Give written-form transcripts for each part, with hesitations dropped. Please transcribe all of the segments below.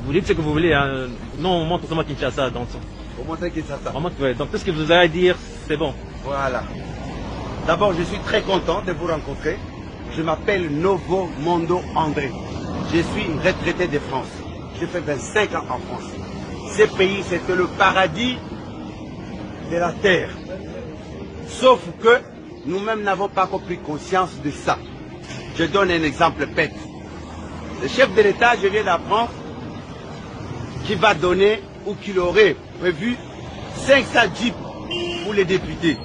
Vous dites ce que vous voulez, hein. Non, on montre seulement Kinshasa. Donc, Au montrer Kinshasa. on montre, ouais. Donc tout ce que vous avez à dire, c'est bon. Voilà. D'abord, je suis très content de vous rencontrer. Je m'appelle Novo Mondo André. Je suis retraité de France. J'ai fait 25 ans en France. Ce pays, c'était le paradis de la terre. Sauf que nous-mêmes n'avons pas encore pris conscience de ça. Je donne un exemple bête. Le chef de l'État, je viens d'apprendre, qu'il va donner ou qu'il aurait prévu 500 jeeps pour les députés.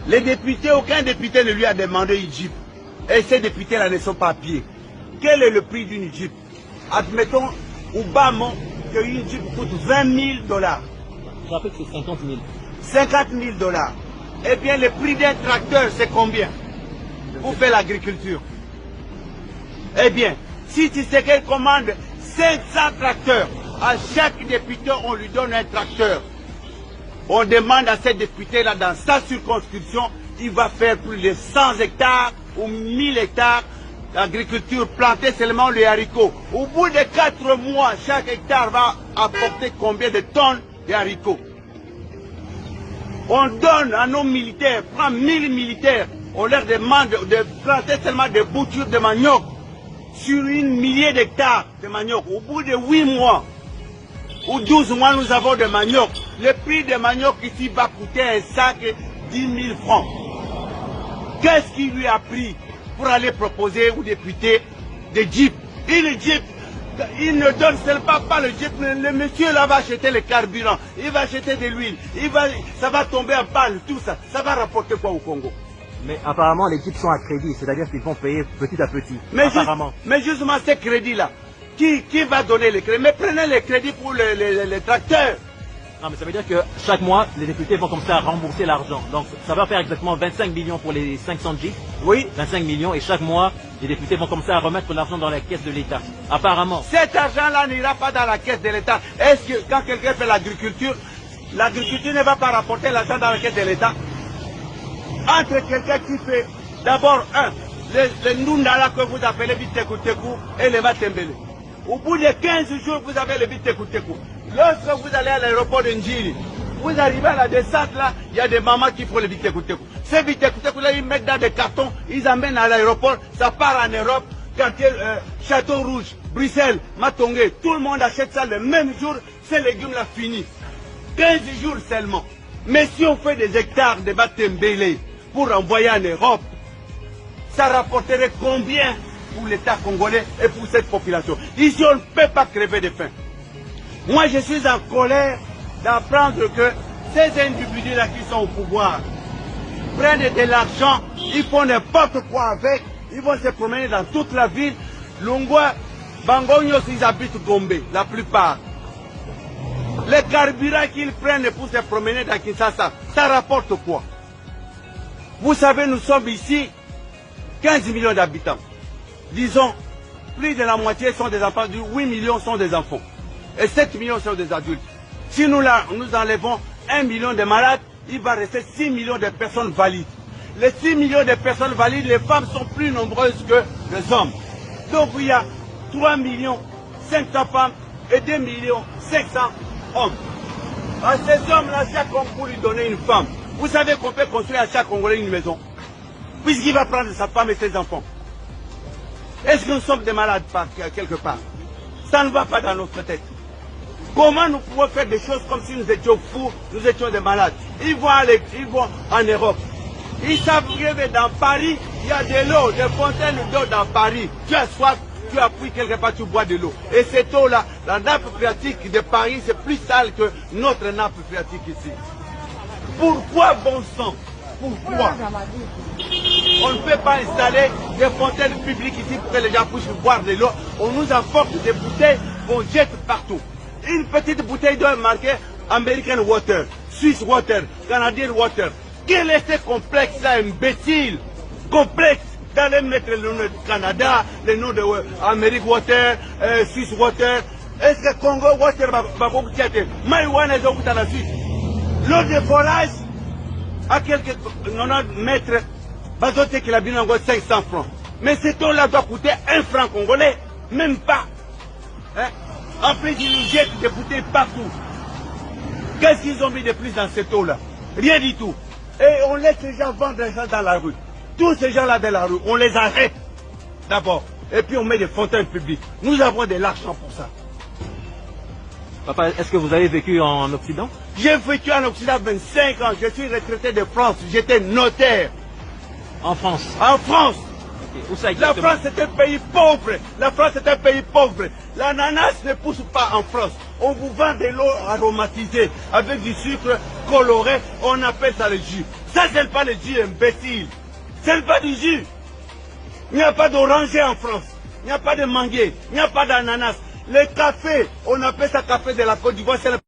Les députés, aucun député ne lui a demandé une jeep. Et ces députés-là ne sont pas à pied. Quel est le prix d'une jeep? Admettons, au bas mot, qu'une jeep coûte 20 000 dollars. Je rappelle que c'est 50 000. 50 000 dollars. Eh bien, le prix d'un tracteur, c'est combien pour faire l'agriculture? Eh bien, si tu sais qu'elle commande 500 tracteurs, à chaque député, on lui donne un tracteur. On demande à ces députés-là, dans sa circonscription, il va faire plus de 100 hectares ou 1000 hectares d'agriculture, planter seulement les haricots. Au bout de 4 mois, chaque hectare va apporter combien de tonnes de haricots? On donne à nos militaires, prend 1000 militaires, on leur demande de planter seulement des boutures de manioc sur une millier d'hectares de manioc. Au bout de 8 mois ou 12 mois, nous avons de manioc. Le prix de manioc ici va coûter un sac 10 000 francs. Qu'est-ce qu'il lui a pris pour aller proposer aux députés des jeeps? Une jeep, il ne donne seulement pas le jeep, le monsieur là va acheter le carburant, il va acheter de l'huile, ça va tomber en panne, tout ça. Ça va rapporter quoi au Congo? Mais apparemment, les jeeps sont à crédit, c'est-à-dire qu'ils vont payer petit à petit. Mais, apparemment. Mais justement, ces crédits-là, qui va donner les crédits? Mais prenez les crédits pour les tracteurs. Non, mais ça veut dire que chaque mois, les députés vont commencer à rembourser l'argent. Donc, ça va faire exactement 25 millions pour les 500 jeeps. Oui. 25 millions, et chaque mois, les députés vont commencer à remettre l'argent dans la caisse de l'État. Apparemment. Cet argent-là n'ira pas dans la caisse de l'État. Est-ce que quand quelqu'un fait l'agriculture ne va pas rapporter l'argent dans la caisse de l'État? Entre quelqu'un qui fait d'abord le Ndundala que vous appelez Bitekou et le Matembele. Au bout de 15 jours, vous avez le Bitekou. Lorsque vous allez à l'aéroport de Njiri, vous arrivez à la descente là, il y a des mamans qui font le Bitekou. Ces Bitekou là, ils mettent dans des cartons, ils amènent à l'aéroport, ça part en Europe, quartier Château Rouge, Bruxelles, Matongé, tout le monde achète ça le même jour, ces légumes là finis. 15 jours seulement. Mais si on fait des hectares de Matembele pour envoyer en Europe, ça rapporterait combien pour l'État congolais et pour cette population? Ici, on ne peut pas crever de faim. Moi, je suis en colère d'apprendre que ces individus-là qui sont au pouvoir prennent de l'argent, ils font n'importe quoi avec, ils vont se promener dans toute la ville. Lungwa, Bangonyos, ils habitent Gombe, la plupart. Les carburants qu'ils prennent pour se promener dans Kinshasa, ça rapporte quoi? Vous savez, nous sommes ici 15 millions d'habitants. Disons, plus de la moitié sont des enfants, 8 millions sont des enfants. Et 7 millions sont des adultes. Si nous enlevons 1 million de malades, il va rester 6 millions de personnes valides. Les 6 millions de personnes valides, les femmes sont plus nombreuses que les hommes. Donc il y a 3 millions 500 femmes et 2 millions 500 hommes. À ces hommes-là, chaque homme pour lui donner une femme. Vous savez qu'on peut construire à chaque Congolais une maison, puisqu'il va prendre sa femme et ses enfants. Est-ce que nous sommes des malades quelque part? Ça ne va pas dans notre tête. Comment nous pouvons faire des choses comme si nous étions fous, nous étions des malades? Ils vont en Europe. Ils savent que dans Paris, il y a de l'eau, des fontaines d'eau dans Paris. Tu as soif, tu appuies quelque part, tu bois de l'eau. Et cette eau-là, la nappe phréatique de Paris, c'est plus sale que notre nappe phréatique ici. Pourquoi, bon sang? Pourquoi on ne peut pas installer des fontaines publiques ici pour que les gens puissent boire de l'eau? On nous apporte des bouteilles qu'on jette partout. Une petite bouteille doit marquer American Water, Swiss Water, Canadian Water. Quel est ce complexe-là, imbécile? Complexe d'aller mettre le nom du Canada, le nom de American Water, Swiss Water. Est-ce que Congo Water va beaucoup tirer? Maïwana est au bout de la Suisse. L'eau de forage, à quelques 90 mètres, bazote qu'il a bien encore 500 francs. Mais cette eau-là doit coûter 1 franc congolais, même pas. Hein? Après, ils nous jettent des bouteilles partout. Qu'est-ce qu'ils ont mis de plus dans cette eau-là? Rien du tout. Et on laisse les gens vendre ça dans la rue. Tous ces gens-là dans la rue, on les arrête d'abord. Et puis on met des fontaines publiques. Nous avons de l'argent pour ça. Papa, est-ce que vous avez vécu en Occident? J'ai vécu en Occident 25 ans. Je suis retraité de France. J'étais notaire. En France? En France. Okay. Où ça La exactement? France est un pays pauvre. La France est un pays pauvre. L'ananas ne pousse pas en France. On vous vend de l'eau aromatisée avec du sucre coloré. On appelle ça le jus. Ça, c'est pas le jus, imbécile. C'est pas du jus. Il n'y a pas d'oranger en France. Il n'y a pas de manguier. Il n'y a pas d'ananas. Le café, on appelle ça café de la Côte d'Ivoire.